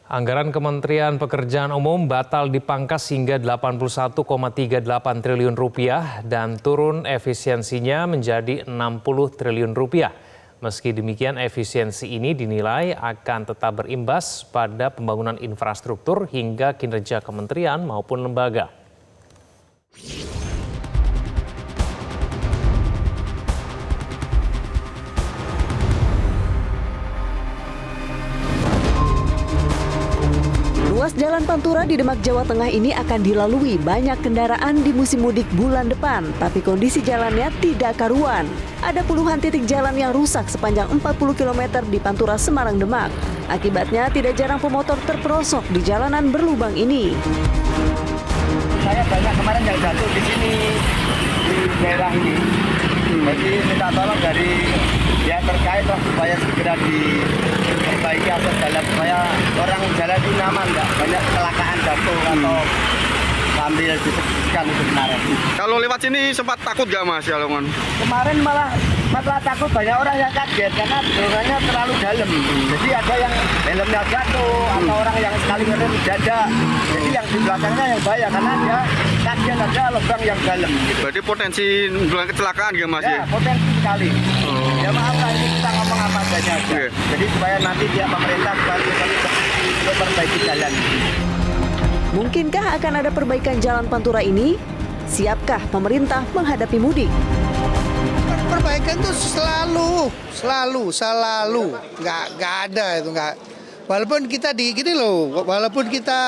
Anggaran Kementerian Pekerjaan Umum batal dipangkas hingga 81,38 triliun rupiah dan turun efisiensinya menjadi 60 triliun rupiah. Meski demikian, efisiensi ini dinilai akan tetap berimbas pada pembangunan infrastruktur hingga kinerja kementerian maupun lembaga. Ruas Jalan Pantura di Demak, Jawa Tengah ini akan dilalui banyak kendaraan di musim mudik bulan depan, tapi kondisi jalannya tidak karuan. Ada puluhan titik jalan yang rusak sepanjang 40 km di Pantura Semarang, Demak. Akibatnya tidak jarang pemotor terperosok di jalanan berlubang ini. Saya banyak kemarin yang jatuh di sini, di daerah ini. Jadi minta tolong dari pihak terkait lah supaya segera diperbaiki akses jalan supaya orang jalan itu nyaman, nggak banyak kecelakaan jatuh atau sambil disesuaikan itu kemarin. Kalau lewat sini sempat takut nggak Mas Yalongon? Kemarin malah takut, banyak orang yang kaget karena dorongannya terlalu dalam. Jadi ada yang helmnya jatuh atau orang yang sekali ngerem dada. Jadi yang di belakangnya yang bahaya karena dia kaget ada lubang yang dalam. Berarti potensi menimbulkan kecelakaan nggak Mas? Ya, potensi sekali. Ya maaf lah, ini kita ngomong apa adanya aja. Okay. Jadi supaya nanti pihak pemerintah memperbaiki jalan. Mungkinkah akan ada perbaikan jalan Pantura ini? Siapkah pemerintah menghadapi mudik? Perbaikan itu selalu nggak ada itu nggak. Walaupun kita walaupun kita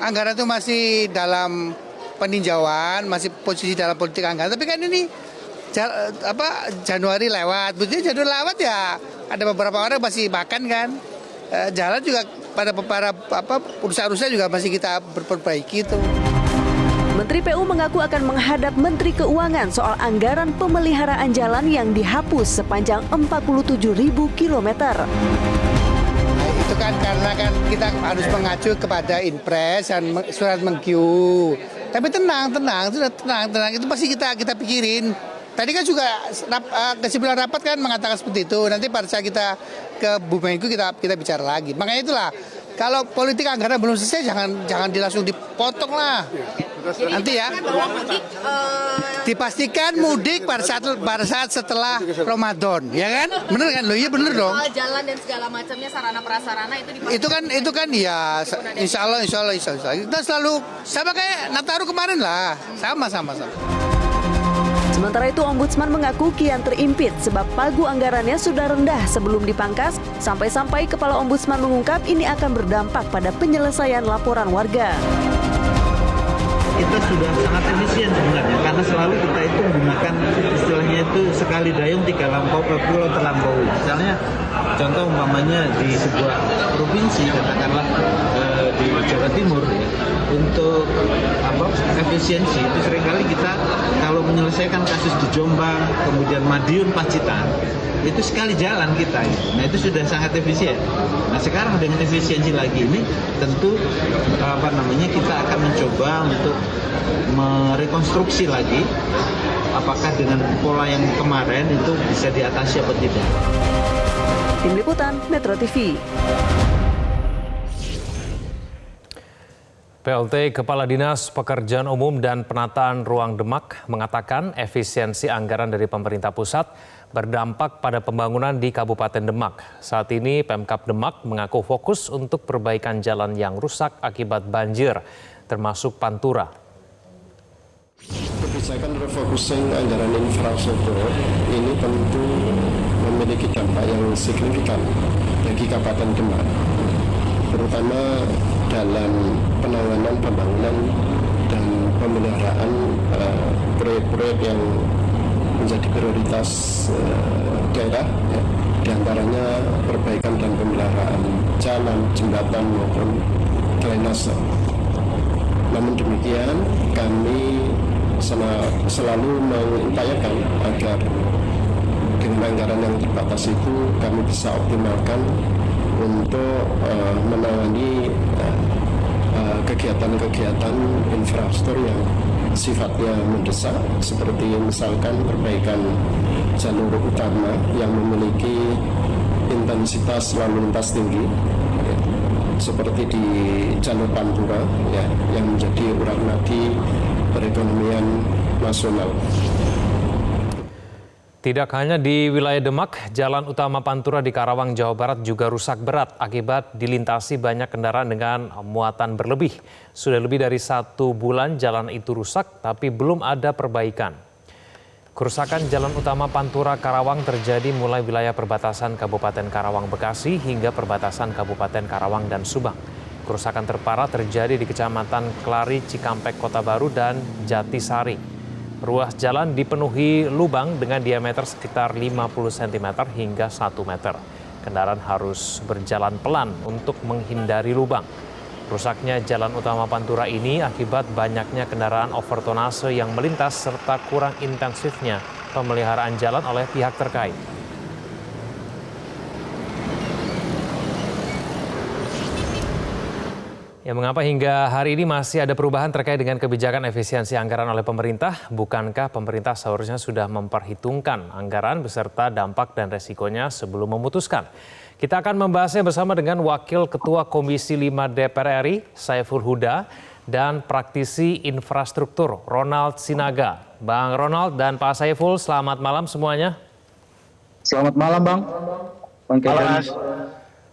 anggaran itu masih dalam peninjauan, masih posisi dalam politik anggaran, tapi kan ini Januari lewat, Januari lewat ya ada beberapa orang masih makan kan, jalan juga pada perusahaan-perusahaan juga masih kita perbaiki itu. Menteri PU mengaku akan menghadap Menteri Keuangan soal anggaran pemeliharaan jalan yang dihapus sepanjang 47.000 kilometer. Nah, itu kan karena kan kita harus mengacu kepada Inpres dan surat Menkyu. Tapi tenang, itu pasti kita pikirin. Tadi kan juga kesimpulan rapat kan mengatakan seperti itu. Nanti pada saat kita ke Bu Menku kita bicara lagi. Makanya itulah kalau politik anggaran belum selesai jangan langsung dipotong lah. Nanti ya dipastikan mudik pada saat setelah Ramadan, ya kan? Bener kan? Loh iya bener dong. Soal jalan dan segala macamnya sarana prasarana itu dipastikan. Itu kan ya insya Allah. Kita selalu sama kayak Nataru kemarin lah, sama. Sementara itu, Ombudsman mengaku kian terimpit sebab pagu anggarannya sudah rendah sebelum dipangkas, sampai-sampai Kepala Ombudsman mengungkap ini akan berdampak pada penyelesaian laporan warga. Kita sudah sangat efisien sebenarnya karena selalu kita itu menggunakan istilahnya itu sekali dayung tiga pulau terlampaui. Misalnya contoh umpamanya di sebuah provinsi katakanlah di Jawa Timur untuk efisiensi itu seringkali kita kalau menyelesaikan kasus di Jombang kemudian Madiun Pacitan itu sekali jalan kita gitu. Nah itu sudah sangat efisien. Nah sekarang dengan efisiensi lagi ini tentu kita akan mencoba untuk merekonstruksi lagi apakah dengan pola yang kemarin itu bisa diatasi atau tidak. Tim Liputan Metro TV. PLT Kepala Dinas Pekerjaan Umum dan Penataan Ruang Demak mengatakan efisiensi anggaran dari pemerintah pusat berdampak pada pembangunan di Kabupaten Demak. Saat ini Pemkab Demak mengaku fokus untuk perbaikan jalan yang rusak akibat banjir, termasuk Pantura. Kebijakan refocusing anggaran infrastruktur ini tentu memiliki dampak yang signifikan bagi Kabupaten Demak, terutama dalam penanganan pembangunan dan pemeliharaan proyek-proyek yang menjadi prioritas daerah, ya, diantaranya perbaikan dan pemeliharaan jalan, jembatan maupun drainase. Namun demikian, kami selalu mengupayakan agar dengan anggaran yang terbatas itu kami bisa optimalkan untuk menangani kegiatan-kegiatan infrastruktur yang sifatnya mendesak, seperti misalkan perbaikan jalur utama yang memiliki intensitas lalu lintas tinggi, seperti di jalur Pantura ya, yang menjadi urat-nadi perekonomian nasional. Tidak hanya di wilayah Demak, jalan utama Pantura di Karawang, Jawa Barat juga rusak berat akibat dilintasi banyak kendaraan dengan muatan berlebih. Sudah lebih dari 1 bulan jalan itu rusak, tapi belum ada perbaikan. Kerusakan jalan utama Pantura Karawang terjadi mulai wilayah perbatasan Kabupaten Karawang Bekasi hingga perbatasan Kabupaten Karawang dan Subang. Kerusakan terparah terjadi di Kecamatan Klari, Cikampek, Kota Baru, dan Jatisari. Ruas jalan dipenuhi lubang dengan diameter sekitar 50 cm hingga 1 meter. Kendaraan harus berjalan pelan untuk menghindari lubang. Rusaknya jalan utama Pantura ini akibat banyaknya kendaraan overtonase yang melintas serta kurang intensifnya pemeliharaan jalan oleh pihak terkait. Ya, mengapa hingga hari ini masih ada perubahan terkait dengan kebijakan efisiensi anggaran oleh pemerintah? Bukankah pemerintah seharusnya sudah memperhitungkan anggaran beserta dampak dan resikonya sebelum memutuskan? Kita akan membahasnya bersama dengan Wakil Ketua Komisi 5 DPR RI, Saiful Huda, dan praktisi infrastruktur, Ronald Sinaga. Bang Ronald dan Pak Saiful, selamat malam semuanya. Selamat malam, Bang. Bang Kedan.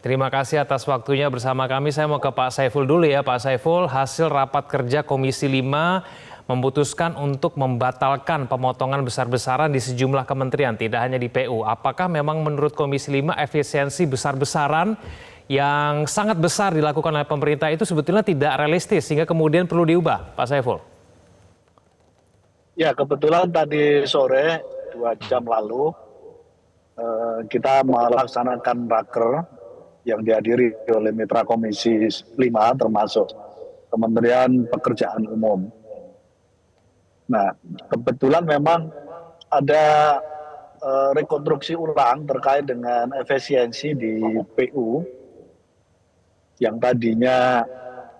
Terima kasih atas waktunya bersama kami. Saya mau ke Pak Saiful dulu ya. Pak Saiful, hasil rapat kerja Komisi 5 memutuskan untuk membatalkan pemotongan besar-besaran di sejumlah kementerian, tidak hanya di PU. Apakah memang menurut Komisi 5 efisiensi besar-besaran yang sangat besar dilakukan oleh pemerintah itu sebetulnya tidak realistis sehingga kemudian perlu diubah, Pak Saiful? Ya, kebetulan tadi sore 2 jam lalu kita melaksanakan raker yang dihadiri oleh mitra Komisi 5 termasuk Kementerian Pekerjaan Umum. Nah, kebetulan memang ada rekonstruksi ulang terkait dengan efisiensi di PU yang tadinya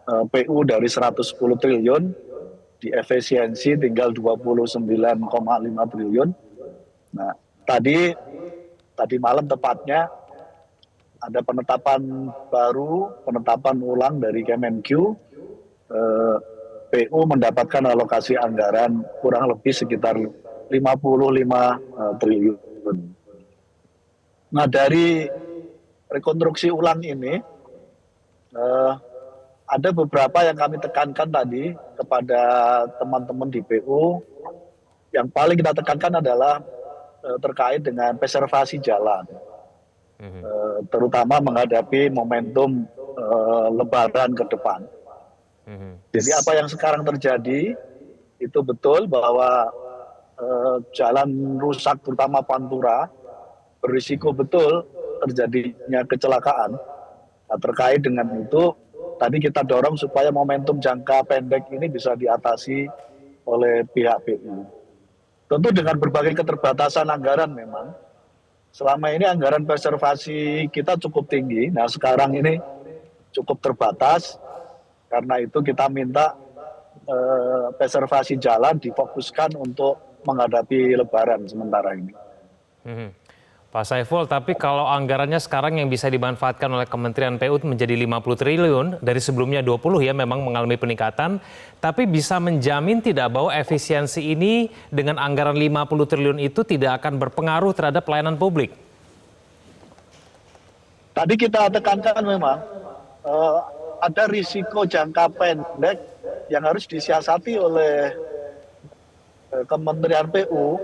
PU dari 110 triliun di efisiensi tinggal 29,5 triliun. Nah, tadi malam tepatnya ada penetapan baru, penetapan ulang dari Kemenkyu, PU mendapatkan alokasi anggaran kurang lebih sekitar 55 triliun. Nah, dari rekonstruksi ulang ini, ada beberapa yang kami tekankan tadi kepada teman-teman di PU. Yang paling kita tekankan adalah terkait dengan preservasi jalan. Terutama menghadapi momentum Lebaran ke depan. Jadi apa yang sekarang terjadi itu betul bahwa jalan rusak terutama Pantura berisiko betul terjadinya kecelakaan. Nah, terkait dengan itu tadi kita dorong supaya momentum jangka pendek ini bisa diatasi oleh pihak PU. Tentu dengan berbagai keterbatasan anggaran memang. Selama ini anggaran preservasi kita cukup tinggi, nah sekarang ini cukup terbatas, karena itu kita minta preservasi jalan difokuskan untuk menghadapi Lebaran sementara ini. Pak Saiful, tapi kalau anggarannya sekarang yang bisa dimanfaatkan oleh Kementerian PU menjadi 50 triliun, dari sebelumnya 20 ya memang mengalami peningkatan, tapi bisa menjamin tidak bahwa efisiensi ini dengan anggaran 50 triliun itu tidak akan berpengaruh terhadap pelayanan publik? Tadi kita tekankan memang ada risiko jangka pendek yang harus disiasati oleh Kementerian PU.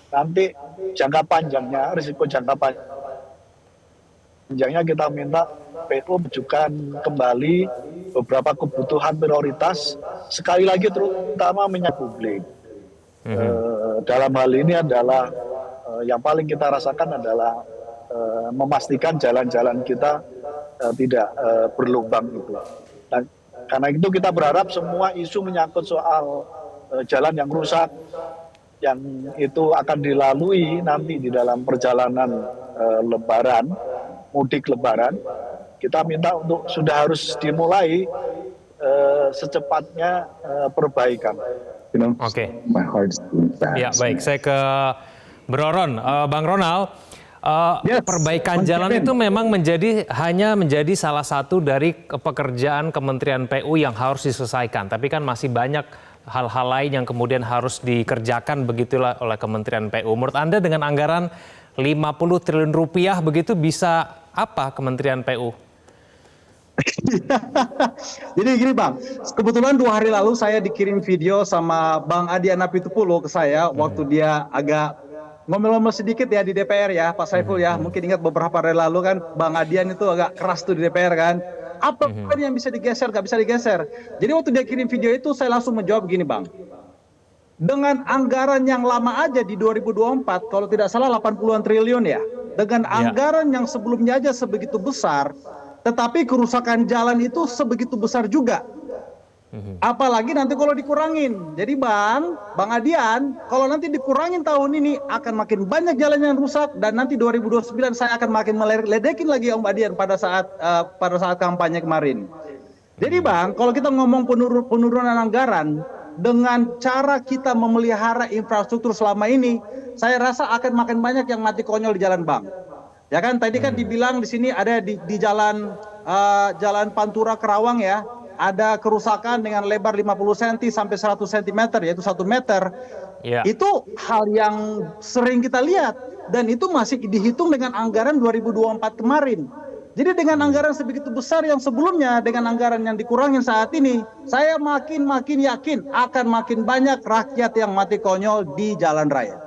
Nanti jangka panjangnya, risiko jangka panjangnya kita minta PU menunjukkan kembali beberapa kebutuhan prioritas, sekali lagi terutama minyak publik. Dalam hal ini adalah yang paling kita rasakan adalah memastikan jalan-jalan kita tidak berlubang itu. Nah, karena itu kita berharap semua isu menyangkut soal jalan yang rusak, yang itu akan dilalui nanti di dalam perjalanan Lebaran, mudik Lebaran, kita minta untuk sudah harus dimulai secepatnya perbaikan. Oke. Ya baik, saya ke Bang Ronald. Perbaikan jalan itu memang hanya menjadi salah satu dari pekerjaan Kementerian PU yang harus diselesaikan. Tapi kan masih banyak hal-hal lain yang kemudian harus dikerjakan begitulah oleh Kementerian PU. Menurut Anda dengan anggaran 50 triliun rupiah begitu bisa apa Kementerian PU? Jadi gini Bang, kebetulan 2 hari lalu saya dikirim video sama Bang Adian Apitupulu ke saya waktu dia agak ngomel-ngomel sedikit ya di DPR ya Pak Saiful ya. Mungkin ingat beberapa hari lalu kan Bang Adian itu agak keras tuh di DPR kan. Apa yang bisa digeser, nggak bisa digeser. Jadi waktu dia kirim video itu saya langsung menjawab gini Bang. Dengan anggaran yang lama aja di 2024, kalau tidak salah 80-an triliun ya. Dengan anggaran yang sebelumnya aja sebegitu besar, tetapi kerusakan jalan itu sebegitu besar juga. Apalagi nanti kalau dikurangin. Jadi Bang Adian, kalau nanti dikurangin tahun ini akan makin banyak jalan yang rusak dan nanti 2029 saya akan makin meledekin lagi Om Adian pada saat kampanye kemarin. Jadi Bang, kalau kita ngomong penurunan anggaran dengan cara kita memelihara infrastruktur selama ini, saya rasa akan makin banyak yang mati konyol di jalan Bang. Ya kan tadi kan dibilang di sini ada di jalan Pantura Kerawang ya. Ada kerusakan dengan lebar 50 cm sampai 100 cm, yaitu 1 meter. Itu hal yang sering kita lihat. Dan itu masih dihitung dengan anggaran 2024 kemarin. Jadi dengan anggaran sebegitu besar yang sebelumnya, dengan anggaran yang dikurangin saat ini, saya makin yakin akan makin banyak rakyat yang mati konyol di jalan raya.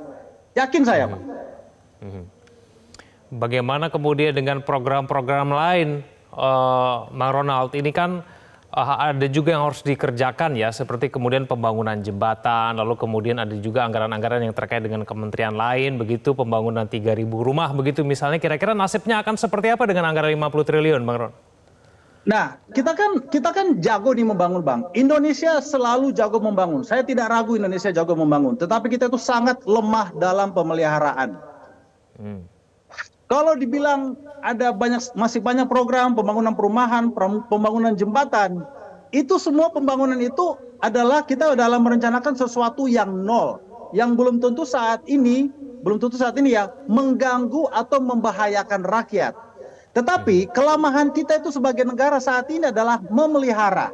Yakin saya, Pak. Bagaimana kemudian dengan program-program lain, Bang Ronald? Ini kan ada juga yang harus dikerjakan ya, seperti kemudian pembangunan jembatan, lalu kemudian ada juga anggaran-anggaran yang terkait dengan kementerian lain, begitu pembangunan 3.000 rumah, begitu misalnya. Kira-kira nasibnya akan seperti apa dengan anggaran 50 triliun, Bang Ron? Nah, kita kan jago nih membangun, Bang. Indonesia selalu jago membangun. Saya tidak ragu Indonesia jago membangun, tetapi kita itu sangat lemah dalam pemeliharaan. Kalau dibilang masih banyak program pembangunan perumahan, pembangunan jembatan, itu semua pembangunan itu adalah kita dalam merencanakan sesuatu yang nol, yang belum tentu saat ini ya mengganggu atau membahayakan rakyat. Tetapi kelemahan kita itu sebagai negara saat ini adalah memelihara.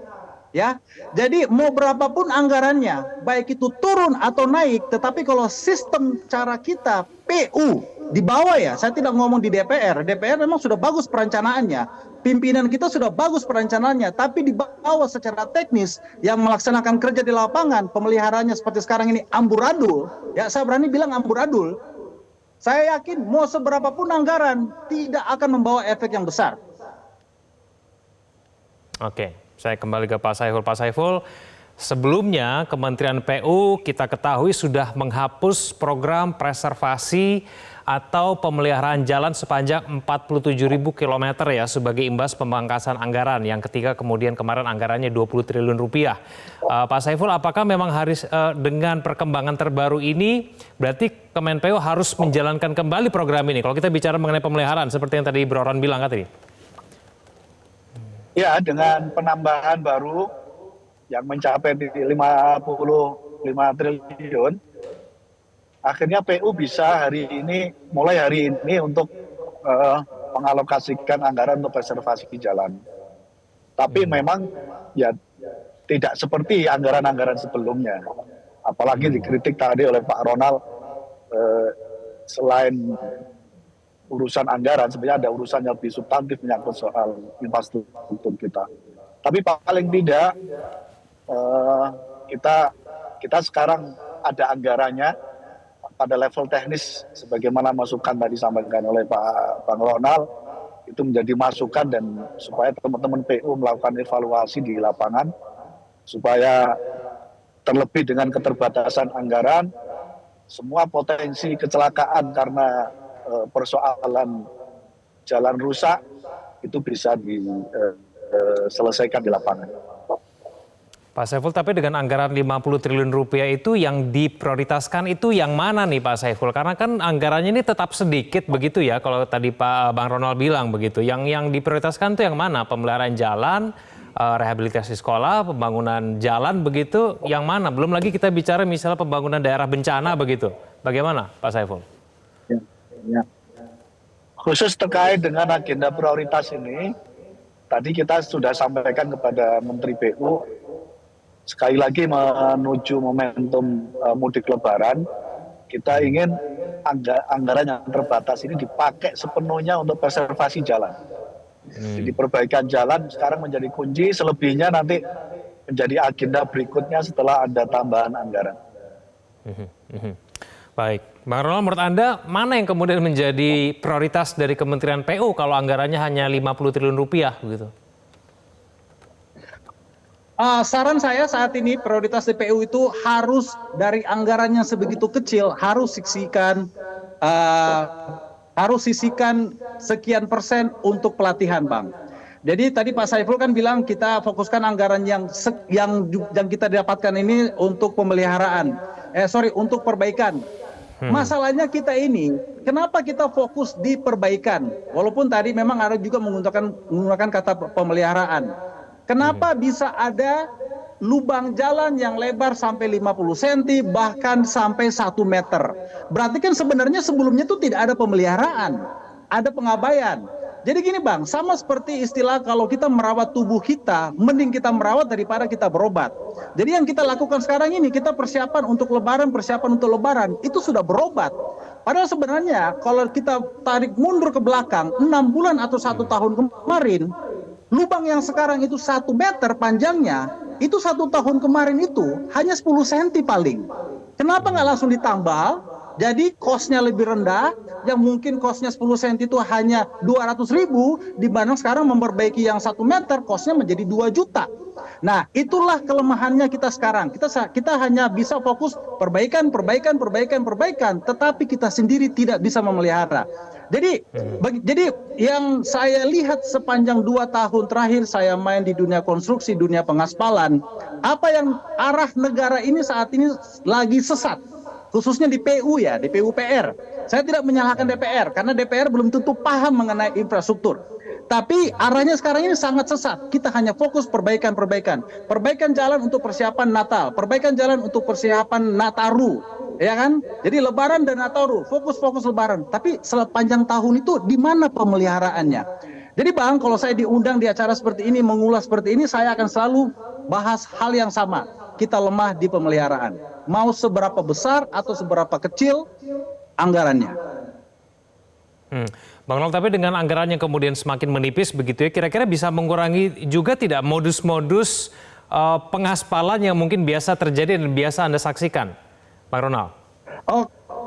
Ya, jadi mau berapapun anggarannya, baik itu turun atau naik, tetapi kalau sistem cara kita PU di bawah ya, saya tidak ngomong di DPR. DPR memang sudah bagus perencanaannya, pimpinan kita sudah bagus perencanaannya, tapi di bawah secara teknis yang melaksanakan kerja di lapangan, pemeliharaannya seperti sekarang ini amburadul. Ya, saya berani bilang amburadul. Saya yakin mau seberapapun anggaran tidak akan membawa efek yang besar. Oke. Saya kembali ke Pak Saiful. Pak Saiful, sebelumnya Kementerian PU kita ketahui sudah menghapus program preservasi atau pemeliharaan jalan sepanjang 47.000 km ya sebagai imbas pemangkasan anggaran yang ketika kemudian kemarin anggarannya 20 triliun rupiah. Pak Saiful, apakah memang harus dengan perkembangan terbaru ini berarti Kemenpeu harus menjalankan kembali program ini? Kalau kita bicara mengenai pemeliharaan seperti yang tadi Bro Ron bilang tadi. Ya, dengan penambahan baru yang mencapai 55 triliun, akhirnya PU bisa mulai hari ini untuk mengalokasikan anggaran untuk preservasi jalan. Tapi memang ya tidak seperti anggaran-anggaran sebelumnya. Apalagi dikritik tadi oleh Pak Ronald, selain urusan anggaran, sebenarnya ada urusan yang lebih substantif menyangkut soal infrastruktur kita. Tapi paling tidak kita sekarang ada anggarannya pada level teknis, sebagaimana masukan tadi disampaikan oleh Bang Ronald, itu menjadi masukan dan supaya teman-teman PU melakukan evaluasi di lapangan, supaya terlebih dengan keterbatasan anggaran, semua potensi kecelakaan karena persoalan jalan rusak itu bisa diselesaikan di lapangan. Pak Saiful, tapi dengan anggaran 50 triliun rupiah itu yang diprioritaskan itu yang mana nih Pak Saiful? Karena kan anggarannya ini tetap sedikit begitu ya, kalau tadi Bang Ronald bilang begitu. Yang diprioritaskan itu yang mana? Pemeliharaan jalan, rehabilitasi sekolah, pembangunan jalan begitu, yang mana? Belum lagi kita bicara misalnya pembangunan daerah bencana begitu. Bagaimana Pak Saiful? Ya. Khusus terkait dengan agenda prioritas ini, tadi kita sudah sampaikan kepada Menteri PU, sekali lagi menuju momentum mudik Lebaran, kita ingin anggaran yang terbatas ini dipakai sepenuhnya untuk preservasi jalan. Jadi perbaikan jalan sekarang menjadi kunci, selebihnya nanti menjadi agenda berikutnya setelah ada tambahan anggaran. Baik, Bang Ronald, menurut Anda mana yang kemudian menjadi prioritas dari Kementerian PU kalau anggarannya hanya 50 triliun rupiah begitu? Saran saya saat ini prioritas DPU itu harus dari anggaran yang sebegitu kecil harus sisihkan sekian persen untuk pelatihan, Bang. Jadi tadi Pak Saiful kan bilang kita fokuskan anggaran yang kita dapatkan ini untuk pemeliharaan, untuk perbaikan. Masalahnya kita ini, kenapa kita fokus di perbaikan? Walaupun tadi memang ada juga menggunakan kata pemeliharaan. Kenapa bisa ada lubang jalan yang lebar sampai 50 cm bahkan sampai 1 meter? Berarti kan sebenarnya sebelumnya itu tidak ada pemeliharaan, ada pengabaian. Jadi gini Bang, sama seperti istilah kalau kita merawat tubuh kita, mending kita merawat daripada kita berobat. Jadi yang kita lakukan sekarang ini, kita persiapan untuk lebaran, itu sudah berobat. Padahal sebenarnya kalau kita tarik mundur ke belakang, 6 bulan atau 1 tahun kemarin, lubang yang sekarang itu 1 meter panjangnya, itu 1 tahun kemarin itu hanya 10 cm paling. Kenapa nggak langsung ditambal? Jadi cost-nya lebih rendah, yang mungkin cost-nya 10 cm itu hanya 200.000, dibanding sekarang memperbaiki yang 1 meter, cost-nya menjadi 2 juta. Nah, itulah kelemahannya kita sekarang. Kita hanya bisa fokus perbaikan, tetapi kita sendiri tidak bisa memelihara. Jadi yang saya lihat sepanjang 2 tahun terakhir saya main di dunia konstruksi, dunia pengaspalan, apa yang arah negara ini saat ini lagi sesat. Khususnya di PU ya, di PUPR. Saya tidak menyalahkan DPR, karena DPR belum tentu paham mengenai infrastruktur. Tapi arahnya sekarang ini sangat sesat. Kita hanya fokus perbaikan. Perbaikan jalan untuk persiapan Natal, perbaikan jalan untuk persiapan Nataru, ya kan? Jadi Lebaran dan Nataru, fokus Lebaran. Tapi sepanjang tahun itu di mana pemeliharaannya? Jadi Bang, kalau saya diundang di acara seperti ini, mengulas seperti ini, saya akan selalu bahas hal yang sama. Kita lemah di pemeliharaan. Mau seberapa besar atau seberapa kecil anggarannya. Bang Ronald, tapi dengan anggaran yang kemudian semakin menipis begitu ya, kira-kira bisa mengurangi juga tidak modus-modus pengaspalan yang mungkin biasa terjadi dan biasa Anda saksikan, Bang Ronald?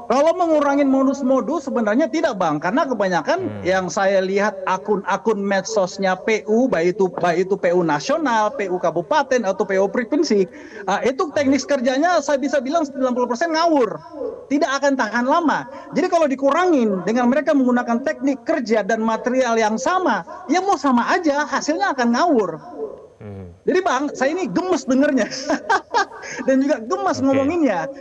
Kalau mengurangi modus-modus sebenarnya tidak Bang, karena kebanyakan yang saya lihat akun-akun medsosnya PU, baik itu PU nasional, PU kabupaten atau PU provinsi, itu teknis kerjanya saya bisa bilang 90% ngawur, tidak akan tahan lama. Jadi kalau dikurangin dengan mereka menggunakan teknik kerja dan material yang sama, ya mau sama aja, hasilnya akan ngawur. Jadi Bang, saya ini gemes dengernya dan juga gemes ngomonginnya.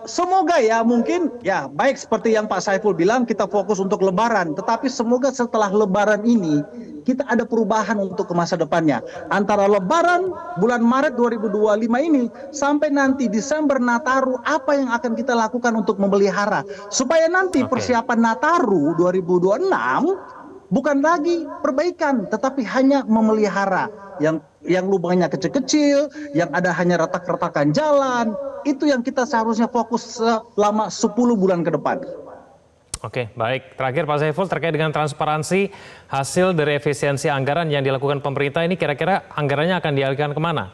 Semoga ya mungkin ya baik seperti yang Pak Saiful bilang, kita fokus untuk Lebaran, tetapi semoga setelah Lebaran ini kita ada perubahan untuk ke masa depannya. Antara Lebaran bulan Maret 2025 ini sampai nanti Desember Nataru, apa yang akan kita lakukan untuk memelihara supaya nanti persiapan Nataru 2026 bukan lagi perbaikan tetapi hanya memelihara yang lubangnya kecil-kecil, yang ada hanya retak-retakan jalan. Itu yang kita seharusnya fokus selama 10 bulan ke depan. Oke, baik. Terakhir Pak Saiful, terkait dengan transparansi hasil dari efisiensi anggaran yang dilakukan pemerintah ini, kira-kira anggarannya akan dialihkan kemana?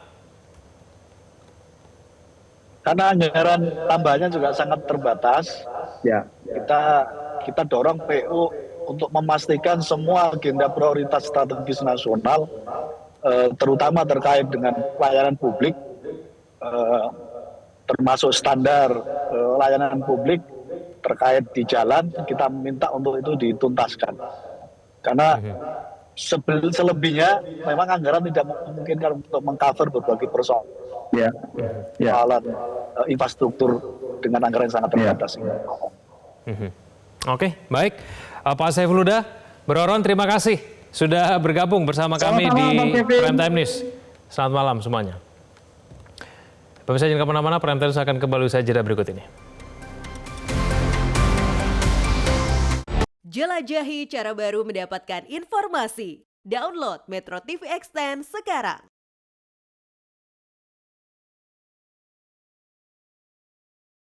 Karena anggaran tambahnya juga sangat terbatas, ya kita dorong PU untuk memastikan semua agenda prioritas strategis nasional, terutama terkait dengan pelayanan publik, termasuk standar layanan publik terkait di jalan, kita minta untuk itu dituntaskan. Karena selebihnya memang anggaran tidak memungkinkan untuk mengcover berbagai persoalan infrastruktur dengan anggaran yang sangat terbatas. Oke, baik. Pak Saiful Huda, Bro Ron, terima kasih sudah bergabung bersama kami di Prime Time News. Selamat malam semuanya. Pemirsa jangan kemana-mana, Prime Time News akan kembali usai jeda berikut ini. Jelajahi cara baru mendapatkan informasi. Download Metro TV Extend sekarang.